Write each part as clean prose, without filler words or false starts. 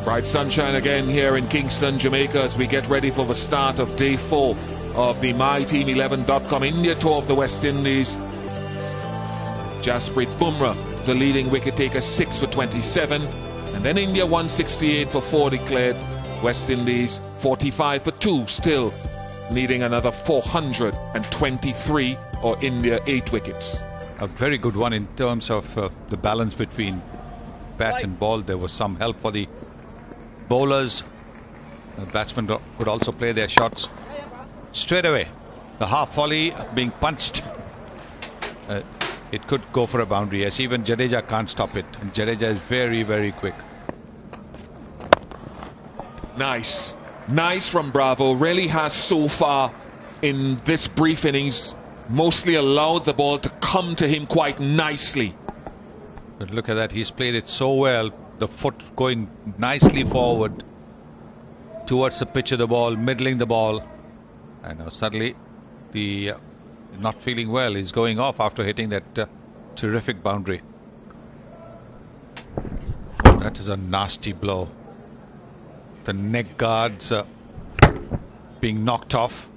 Bright sunshine again here in Kingston, Jamaica, as we get ready for the start of day 4 of the MyTeam11.com India tour of the West Indies. Jasprit Bumrah, the leading wicket taker, 6 for 27, and then India 168 for 4 declared. West Indies 45 for 2, still needing another 423, or India 8 wickets. A very good one in terms of the balance between bat and ball. There was some help for the bowlers. The batsmen could also play their shots straight away. The half volley being punched, it could go for a boundary. Yes, even Jadeja can't stop it, and Jadeja is very, very quick. Nice from Bravo. Really has so far in this brief innings mostly allowed the ball to come to him quite nicely. But look at that, he's played it so well. The foot going nicely forward towards the pitch of the ball, middling the ball, and now suddenly the not feeling well is going off after hitting that terrific boundary. That is a nasty blow. The neck guards being knocked off.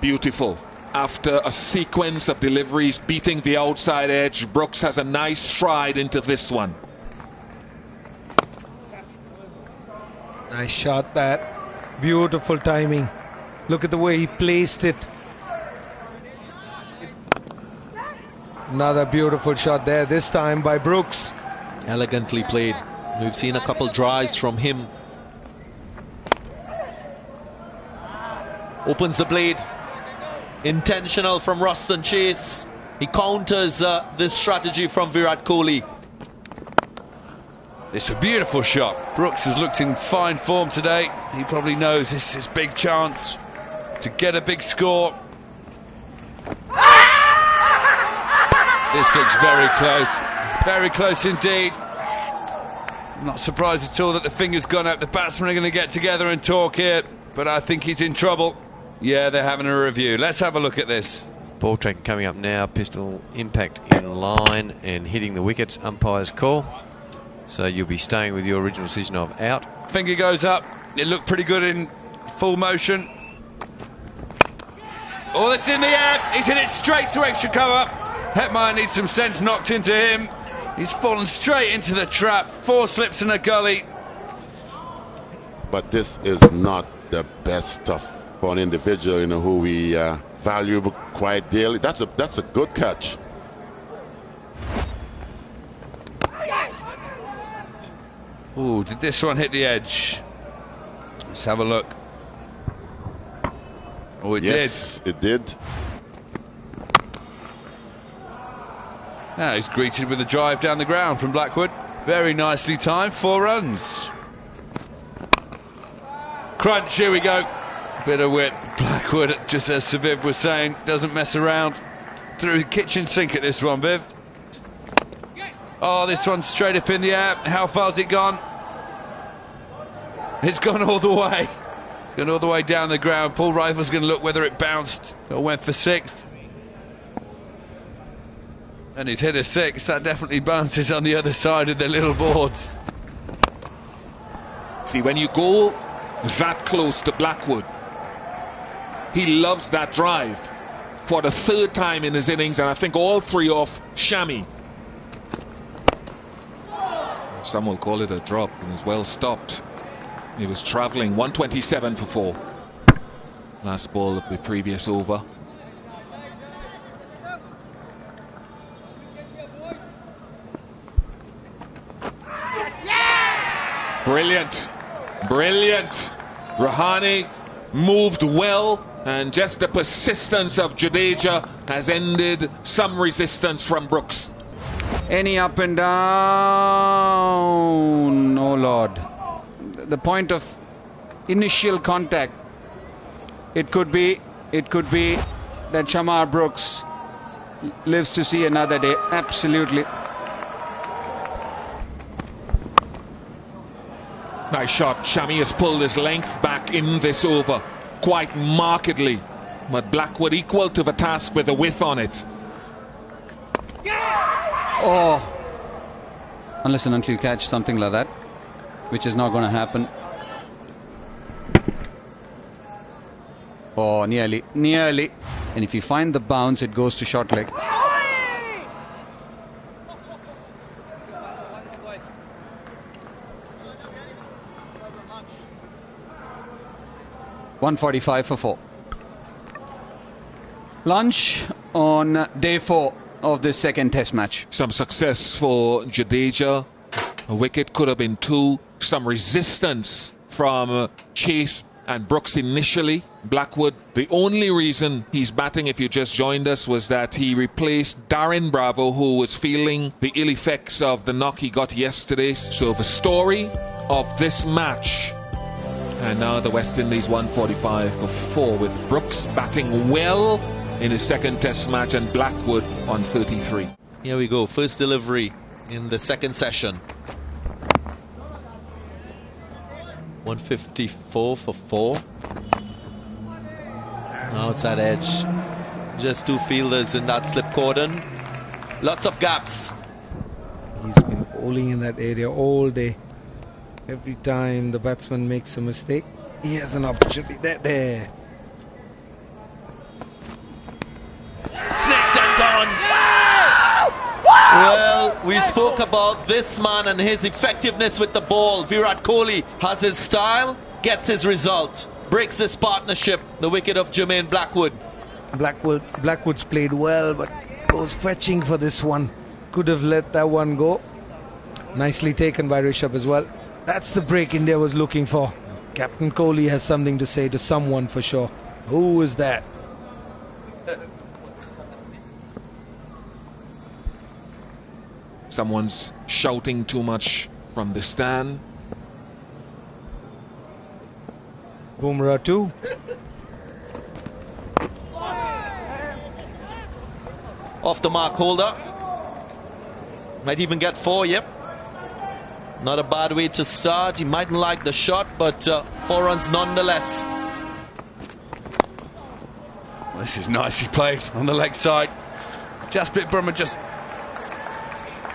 Beautiful. After a sequence of deliveries beating the outside edge, Brooks has a nice stride into this one. Nice shot that. Beautiful timing. Look at the way he placed it. Another beautiful shot there, this time by Brooks. Elegantly played. We've seen a couple drives from him. Opens the blade. Intentional from Ruston Chase. He counters this strategy from Virat Kohli. It's a beautiful shot. Brooks has looked in fine form today. He probably knows this is his big chance to get a big score. This looks very close indeed. I'm not surprised at all that the finger's gone up. The batsmen are going to get together and talk here, but I think he's in trouble. Yeah, they're having a review. Let's have a look at this. Ball track coming up now. Pistol impact in line and hitting the wickets. Umpire's call. So you'll be staying with your original decision of out. Finger goes up. It looked pretty good in full motion. Oh, it's in the air. He's hit it straight to extra cover. Hetmeyer needs some sense knocked into him. He's fallen straight into the trap. 4 slips in a gully. But this is not the best stuff for an individual, you know, who we value quite dearly. That's a good catch. Ooh, did this one hit the edge? Let's have a look. Oh, it did. Yes, it did. Now he's greeted with a drive down the ground from Blackwood. Very nicely timed, 4 runs. Crunch, here we go. Bit of wit. Blackwood, just as Sir Viv was saying, doesn't mess around. Through the kitchen sink at this one, Viv. Oh, this one's straight up in the air. How far's it gone? It's gone all the way. Gone all the way down the ground. Paul Rifle's going to look whether it bounced or went for 6th. And he's hit a 6. That definitely bounces on the other side of the little boards. See, when you go that close to Blackwood, he loves that drive for the 3rd time in his innings, and I think all 3 off Shami. Some will call it a drop, and is well stopped. He was travelling 127 for 4. Last ball of the previous over. Brilliant. Rahane moved well, and just the persistence of Jadeja has ended some resistance from Brooks. Any up and down, oh Lord. The point of initial contact, it could be that Shamar Brooks lives to see another day. Absolutely. Nice shot. Shami has pulled his length back in this over quite markedly, but Blackwood equal to the task with a width on it. Oh, unless and until you catch something like that, which is not going to happen. Oh, nearly. And if you find the bounce, it goes to short leg. 145 for 4. Lunch on day 4 of this second test match. Some success for Jadeja. A wicket could have been 2. Some resistance from Chase and Brooks initially. Blackwood, the only reason he's batting, if you just joined us, was that he replaced Darren Bravo, who was feeling the ill effects of the knock he got yesterday. So the story of this match. And now the West Indies 145 for 4, with Brooks batting well in his second test match and Blackwood on 33. Here we go, first delivery in the second session. 154 for 4. Outside edge. Just 2 fielders in that slip cordon. Lots of gaps. He's been bowling in that area all day. Every time the batsman makes a mistake, he has an opportunity. There. Snaked and gone. Well, we spoke about this man and his effectiveness with the ball. Virat Kohli has his style, gets his result, breaks his partnership, the wicket of Jermaine Blackwood. Blackwood's played well, but goes fetching for this one. Could have let that one go. Nicely taken by Rishabh as well. That's the break India was looking for. Captain Kohli has something to say to someone for sure. Who is that? Someone's shouting too much from the stand. Bumrah too. Off the mark Holder. Might even get 4, yep. Not a bad way to start. He mightn't like the shot, but 4 runs nonetheless. This is nicely played on the leg side. Jasprit Bumrah just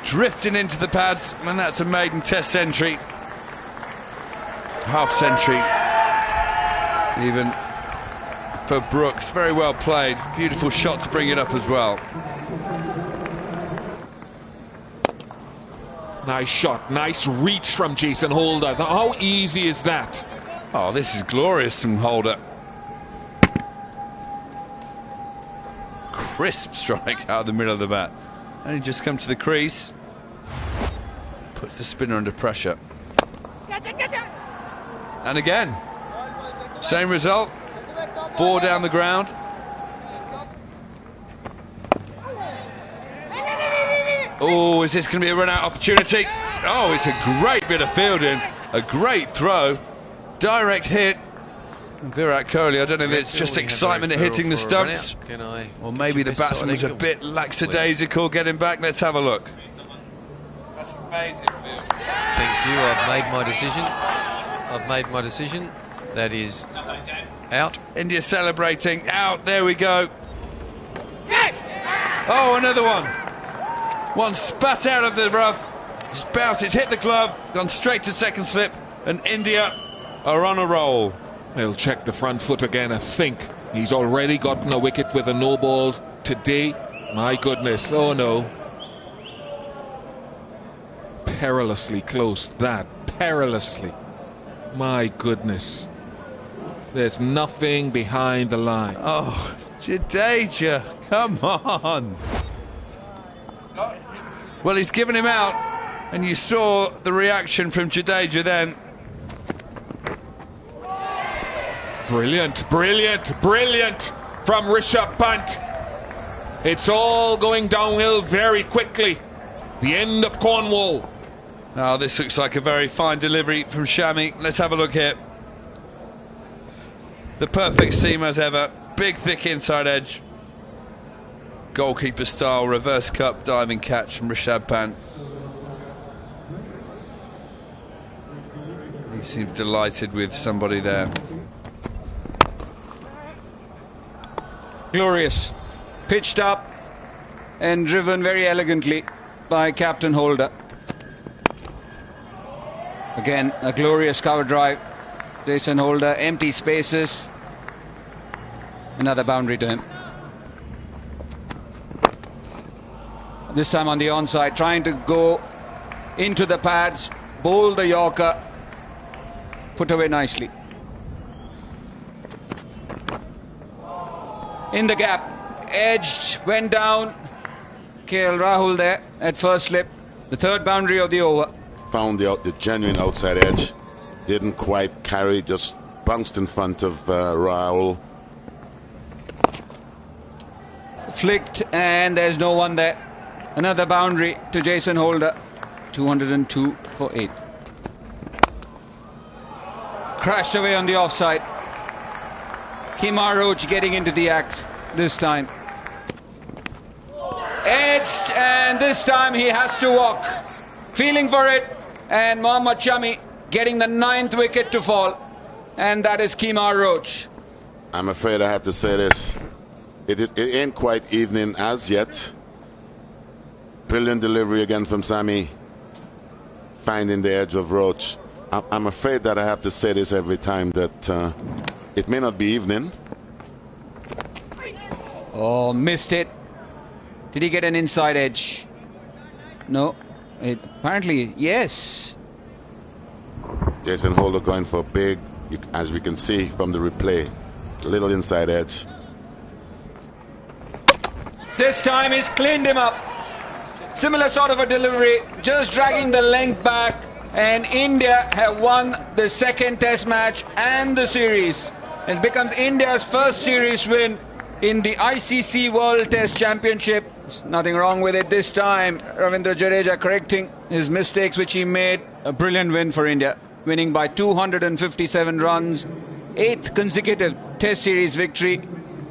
drifting into the pads, and that's a maiden test century. Half century even for Brooks. Very well played. Beautiful shot to bring it up as well. Nice shot, nice reach from Jason Holder. How easy is that? Oh, this is glorious from Holder. Crisp strike out of the middle of the bat. And he just come to the crease. Puts the spinner under pressure. And again, same result. 4 down the ground. Oh, is this going to be a run-out opportunity? Oh, it's a great bit of fielding. A great throw. Direct hit. Virat Kohli, I don't know if it's just excitement at hitting the stumps. Or maybe the batsman was a bit lackadaisical getting back. Let's have a look. That's amazing, Phil. Thank you, I've made my decision. That is out. India celebrating. Out, there we go. Oh, another one. One spat out of the rough. It's bounced, it's hit the glove, gone straight to second slip, and India are on a roll. He'll check the front foot again, I think. He's already gotten a wicket with a no ball today. My goodness, oh no. Perilously close, that. Perilously. My goodness. There's nothing behind the line. Oh, Jadeja, come on. Well, he's given him out, and you saw the reaction from Jadeja then. Brilliant, brilliant, brilliant from Rishabh Pant. It's all going downhill very quickly. The end of Cornwall. Oh, this looks like a very fine delivery from Shami. Let's have a look here. The perfect seam as ever. Big, thick inside edge. Goalkeeper style reverse cup diving catch from Rishabh Pant. He seems delighted with somebody there. Glorious. Pitched up and driven very elegantly by Captain Holder. Again, a glorious cover drive. Jason Holder, empty spaces. Another boundary to him. This time on the onside, trying to go into the pads, bowl the Yorker, put away nicely. In the gap, edged, went down. KL Rahul there at first slip. The third boundary of the over. Found the genuine outside edge. Didn't quite carry, just bounced in front of Rahul. Flicked, and there's no one there. Another boundary to Jason Holder. 202 for 8. Crashed away on the offside. Kemar Roach getting into the act this time. Edged, and this time he has to walk. Feeling for it, and Mohammad Shami getting the 9th wicket to fall. And that is Kemar Roach. I'm afraid I have to say this. It ain't quite evening as yet. Brilliant delivery again from Sami. Finding the edge of Roach. I'm afraid that I have to say this every time, that it may not be evening. Oh, missed it. Did he get an inside edge? No. Apparently, yes. Jason Holder going for big, as we can see from the replay. Little inside edge. This time he's cleaned him up. Similar sort of a delivery, just dragging the length back, and India have won the second test match and the series. It becomes India's first series win in the ICC World Test Championship. There's nothing wrong with it this time. Ravindra Jadeja correcting his mistakes which he made. A brilliant win for India, winning by 257 runs. 8th consecutive test series victory.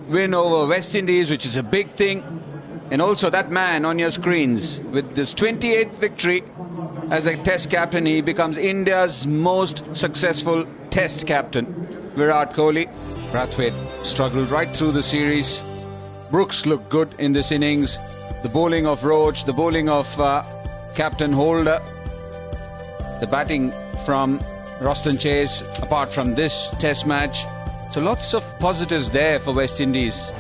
Win over West Indies, which is a big thing. And also that man on your screens, with this 28th victory as a test captain, he becomes India's most successful test captain. Virat Kohli. Brathwaite struggled right through the series. Brooks looked good in this innings. The bowling of Roach, the bowling of Captain Holder, the batting from Roston Chase, apart from this test match. So lots of positives there for West Indies.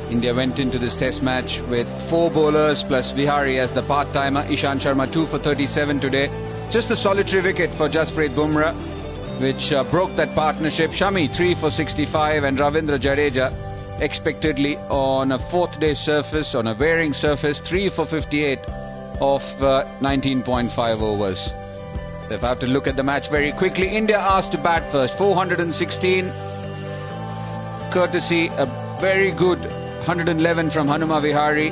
India went into this test match with 4 bowlers plus Vihari as the part-timer. Ishant Sharma 2 for 37 today. Just a solitary wicket for Jasprit Bumrah, which broke that partnership. Shami 3 for 65, and Ravindra Jadeja expectedly on a 4th day surface, on a wearing surface, 3 for 58 of 19.5 overs. If I have to look at the match very quickly, India asked to bat first, 416, courtesy a very good 111 from Hanuma Vihari.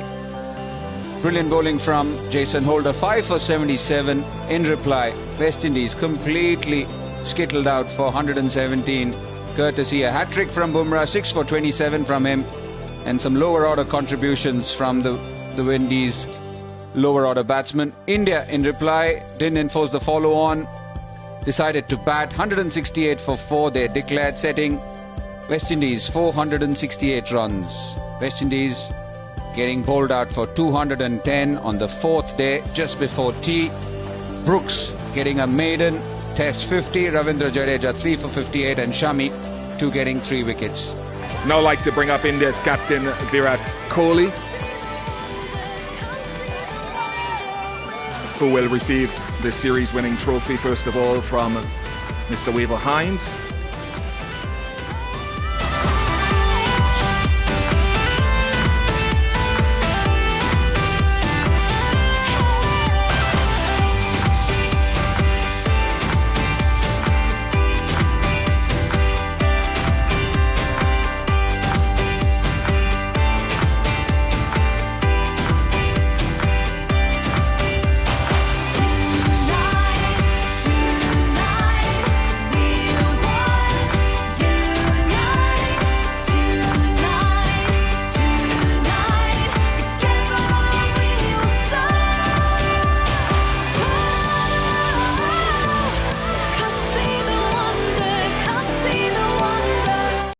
Brilliant bowling from Jason Holder, 5 for 77. In reply, West Indies completely skittled out for 117, courtesy a hat-trick from Bumrah, 6 for 27 from him, and some lower order contributions from the Windies lower order batsmen. India, in reply, didn't enforce the follow-on, decided to bat 168 for 4. They declared, setting West Indies 468 runs. West Indies getting bowled out for 210 on the 4th day, just before tea. Brooks getting a maiden test 50, Ravindra Jadeja 3 for 58, and Shami 2 getting 3 wickets. Now I'd like to bring up India's captain Virat Kohli, who will receive the series winning trophy first of all from Mr. Weaver Hines.